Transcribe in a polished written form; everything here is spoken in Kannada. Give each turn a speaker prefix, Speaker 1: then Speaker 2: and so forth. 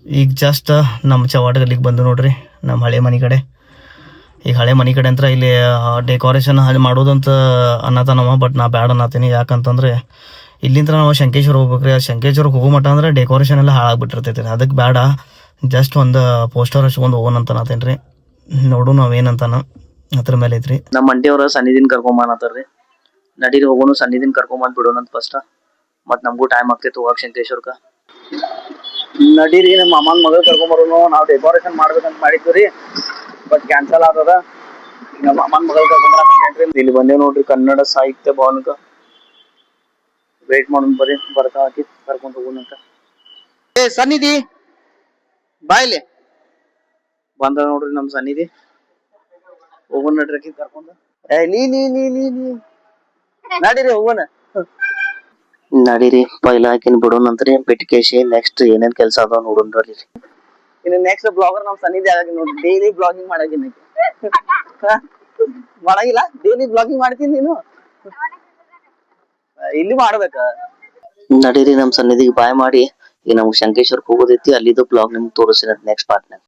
Speaker 1: ಈಗ ಜಸ್ಟ್ ನಮ್ಮ ಚವಾಟಗಲ್ಲಿಗೆ ಬಂದು ನೋಡ್ರಿ, ನಮ್ಮ ಹಳೆ ಮನೆ ಕಡೆ. ಈಗ ಹಳೆ ಮನೆ ಕಡೆ ಅಂತ ಇಲ್ಲಿ ಡೆಕೋರೇಷನ್ ಮಾಡೋದಂತ ಅನ್ನತಾನವ, ಬಟ್ ನಾ ಬ್ಯಾಡ ಅನ್ನತೀನಿ. ಯಾಕಂತಂದ್ರೆ ಇಲ್ಲಿಂದ ನಾವು ಶಂಕೇಶ್ವರ ಹೋಗ್ಬೇಕ್ರಿ. ಆ ಶಂಕೇಶ್ವರಕ್ಕೆ ಹೋಗೋ ಮಟ್ಟ ಅಂದ್ರೆ ಡೆಕೋರೇಷನ್ ಎಲ್ಲ ಹಾಳಾಗ್ಬಿಟ್ಟಿರ್ತೈತಿ. ಅದಕ್ಕೆ ಬೇಡ, ಜಸ್ಟ್ ಒಂದು ಪೋಸ್ಟರ್ ಹಚ್ಕೊಂಡು ಹೋಗೋಣ ಅಂತ ನಾತೇನ್ರಿ. ನೋಡು ನಾವೇನಂತಾನ ಅದ್ರ ಮೇಲೆ ಐತ್ರಿ. ನಮ್ಮ ಮಂಟಿಯವ್ರ ಸನ್ನಿಧಿನ ಕರ್ಕೊಂಬಾನತ್ತಾರ್ರಿ. ನಡೀರಿ ಹೋಗೋನು, ಸನ್ನಿಧಿನ ಕರ್ಕೊಂಬಂದ್ ಬಿಡೋಣ ಅಂತ ಫಸ್ಟ್. ಮತ್ ನಮಗೂ ಟೈಮ್ ಆಗ್ತೈತಿ ಹೋಗಕ್ ಶಂಕೇಶ್ವರ್ಕ. ನಡೀರಿ, ನಮ್ಮ ಮಾಮನ ಮಗಳು ಕರ್ಕೊಂಬರೋನು. ನಾವು ಡೆಕೋರೇಷನ್ ಮಾಡ್ಬೇಕಂತ ಮಾಡಿದ್ವಿ, ಬಟ್ ಕ್ಯಾನ್ಸಲ್ ಆದದ. ನಮ್ಮ ಮಾಮನ ಮಗಳು ಕರ್ಕೊಂಬರಕಂತೇನ್ರಿ. ಇಲ್ಲಿ ಬಂದೇವ್ ನೋಡ್ರಿ, ಕನ್ನಡ ಸಾಹಿತ್ಯ ಭವನಕ. ವೇಟ್ ಮಾಡೋಣ, ಬರ್ರಿ, ಬರ್ತಾ ಹಾಕಿ ಕರ್ಕೊಂಡ್ ಹೋಗೋಣಂತ. ಏ ಸನ್ನಿಧಿ ಬಾಯ್ಲೆ ಬಂದ ನೋಡ್ರಿ ನಮ್ ಸನ್ನಿಧಿ. ಹೋಗೋಣ ನಡ್ರಿ ಕರ್ಕೊಂಡ. ಏ ನೀ ನಡೀರಿ ಹೋಗೋಣ. ನಡೀರಿ, ಪೈಲ ಹಾಕಿನ ಬಿಡೋಣಂತ್ರಿ. ಬಿಟ್ಕೇಶಿ ನೆಕ್ಸ್ಟ್ ಏನೇನ್ ಕೆಲ್ಸ ಅದಾವ ನೋಡೋಣ್ರಿ. ಇನ್ನು ನೆಕ್ಸ್ಟ್ ಬ್ಲಾಗರ್ ನಮ್ ಸನ್ನಿಧಿ ಆಗಿ ನೋಡ್ರಿ. ಡೈಲಿ ಬ್ಲಾಗಿಂಗ್ ಮಾಡಾಕಿನ ಮಾಡಂಗಿಲ್ಲ. ಡೈಲಿ ಬ್ಲಾಗಿಂಗ್ ಮಾಡ್ತೀನಿ ನೀನು, ಇಲ್ಲಿ ಮಾಡ್ಬೇಕ. ನಡೀರಿ, ನಮ್ ಸನ್ನಿಧಿಗೆ ಬಾಯ್ ಮಾಡಿ ಈಗ ನಮ್ಗೆ ಶಂಕೇಶ್ವರ್ಕ್ ಹೋಗೋದೈತಿ. ಅಲ್ಲಿದ್ದು ಬ್ಲಾಗ್ ನಿಮ್ಗೆ ತೋರಿಸ್ತೀನಿ ನೆಕ್ಸ್ಟ್ ಪಾರ್ಟ್ನಾಗ.